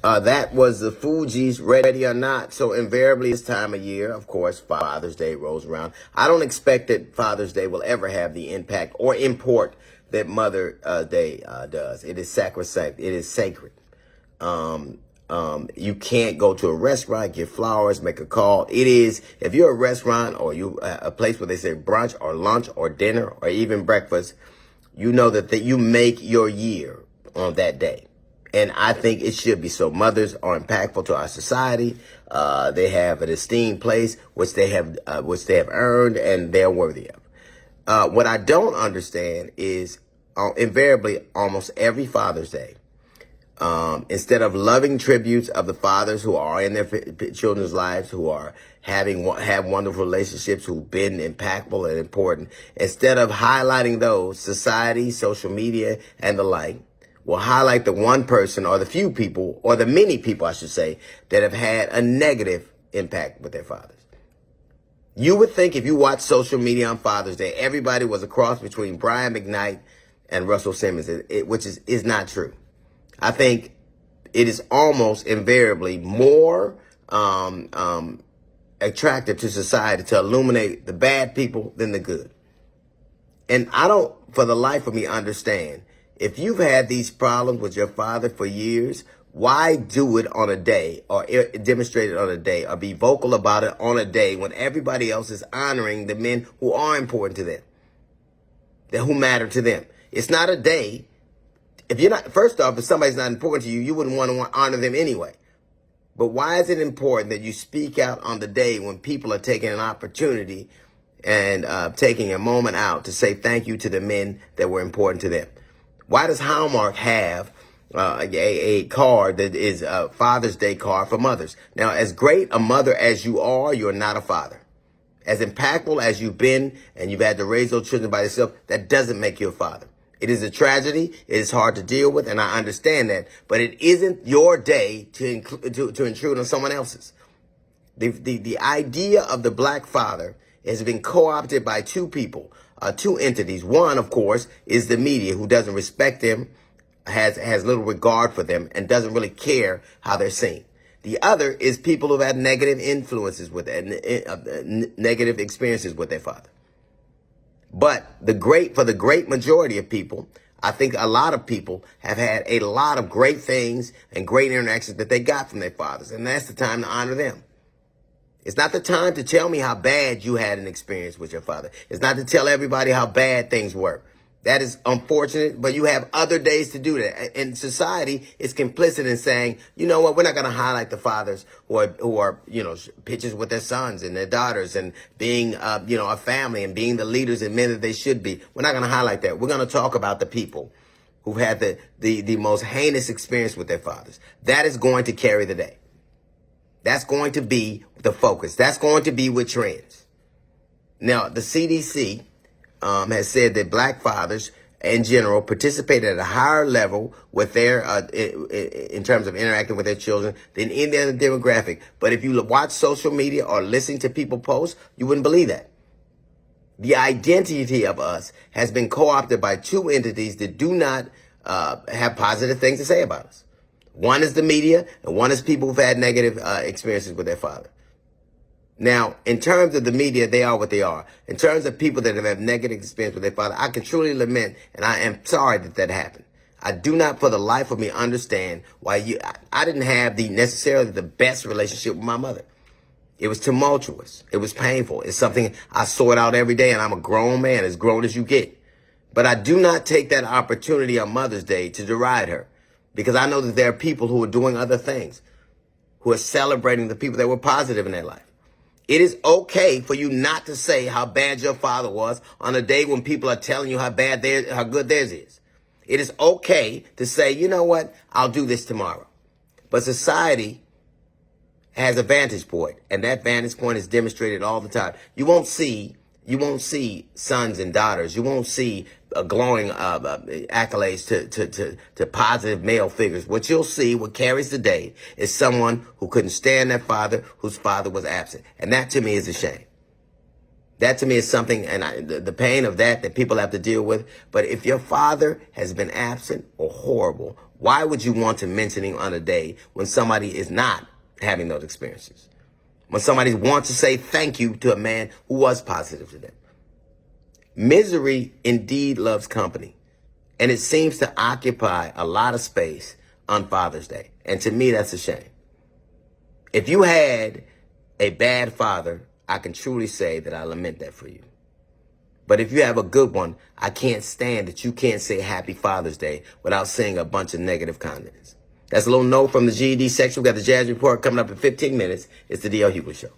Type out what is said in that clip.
That was the Fugees, Ready or Not. So invariably this time of year, of course, Father's Day rolls around. I don't expect that Father's Day will ever have the impact or import that Mother Day does. It is sacrosanct. It is sacred. You can't go to a restaurant, get flowers, make a call. It is, if you're a restaurant or you a place where they say brunch or lunch or dinner or even breakfast, you know that you make your year on that day. And I think it should be so. Mothers are impactful to our society. They have an esteemed place, which they have earned and they're worthy of. What I don't understand is invariably almost every Father's Day, instead of loving tributes of the fathers who are in their children's lives, who are have wonderful relationships, who've been impactful and important, instead of highlighting those, society, social media, and the like, will highlight the one person or the few people, or the many people, I should say, that have had a negative impact with their fathers. You would think if you watch social media on Father's Day, everybody was a cross between Brian McKnight and Russell Simmons, which is not true. I think it is almost invariably more attractive to society to illuminate the bad people than the good. And I don't, for the life of me, understand, if you've had these problems with your father for years, why do it on a day or demonstrate it on a day or be vocal about it on a day when everybody else is honoring the men who are important to them, who matter to them? It's not a day. If you're not, first off, if somebody's not important to you, you wouldn't want to honor them anyway. But why is it important that you speak out on the day when people are taking an opportunity and taking a moment out to say thank you to the men that were important to them? Why does Hallmark have a card that is a Father's Day card for mothers? Now, as great a mother as you are, you're not a father. As impactful as you've been and you've had to raise those children by yourself, that doesn't make you a father. It is a tragedy. It is hard to deal with, and I understand that. But it isn't your day to intrude on someone else's. The idea of the black father has been co-opted by two people, two entities. One, of course, is the media, who doesn't respect them, has little regard for them, and doesn't really care how they're seen. The other is people who've had negative influences with negative experiences with their father. But for the great majority of people, I think a lot of people have had a lot of great things and great interactions that they got from their fathers. And that's the time to honor them. It's not the time to tell me how bad you had an experience with your father. It's not to tell everybody how bad things were. That is unfortunate, but you have other days to do that. And society is complicit in saying, you know what, we're not going to highlight the fathers who are, pictures with their sons and their daughters and being, a family and being the leaders and men that they should be. We're not going to highlight that. We're going to talk about the people who've had the most heinous experience with their fathers. That is going to carry the day. That's going to be the focus. That's going to be what trends. Now, the CDC has said that black fathers in general participate at a higher level with their in terms of interacting with their children than any other demographic. But if you watch social media or listen to people post, you wouldn't believe that. The identity of us has been co-opted by two entities that do not have positive things to say about us. One is the media, and one is people who've had negative experiences with their father. Now, in terms of the media, they are what they are. In terms of people that have had negative experience with their father, I can truly lament, and I am sorry that happened. I do not, for the life of me, understand why I didn't have necessarily the best relationship with my mother. It was tumultuous. It was painful. It's something I sort out every day, and I'm a grown man, as grown as you get. But I do not take that opportunity on Mother's Day to deride her, because I know that there are people who are doing other things, who are celebrating the people that were positive in their life. It is okay for you not to say how bad your father was on a day when people are telling you how good theirs is. It is okay to say, you know what, I'll do this tomorrow. But society has a vantage point, and that vantage point is demonstrated all the time. You won't see sons and daughters. You won't see glowing accolades to positive male figures. What you'll see, what carries the day, is someone who couldn't stand their father, whose father was absent. And that to me is a shame. That to me is something, and the pain of that people have to deal with. But if your father has been absent or horrible, why would you want to mention him on a day when somebody is not having those experiences? When somebody wants to say thank you to a man who was positive to them. Misery indeed loves company. And it seems to occupy a lot of space on Father's Day. And to me, that's a shame. If you had a bad father, I can truly say that I lament that for you. But if you have a good one, I can't stand that you can't say Happy Father's Day without saying a bunch of negative comments. That's a little note from the GED section. We got the Jazz Report coming up in 15 minutes. It's the D.L. Hughley Show.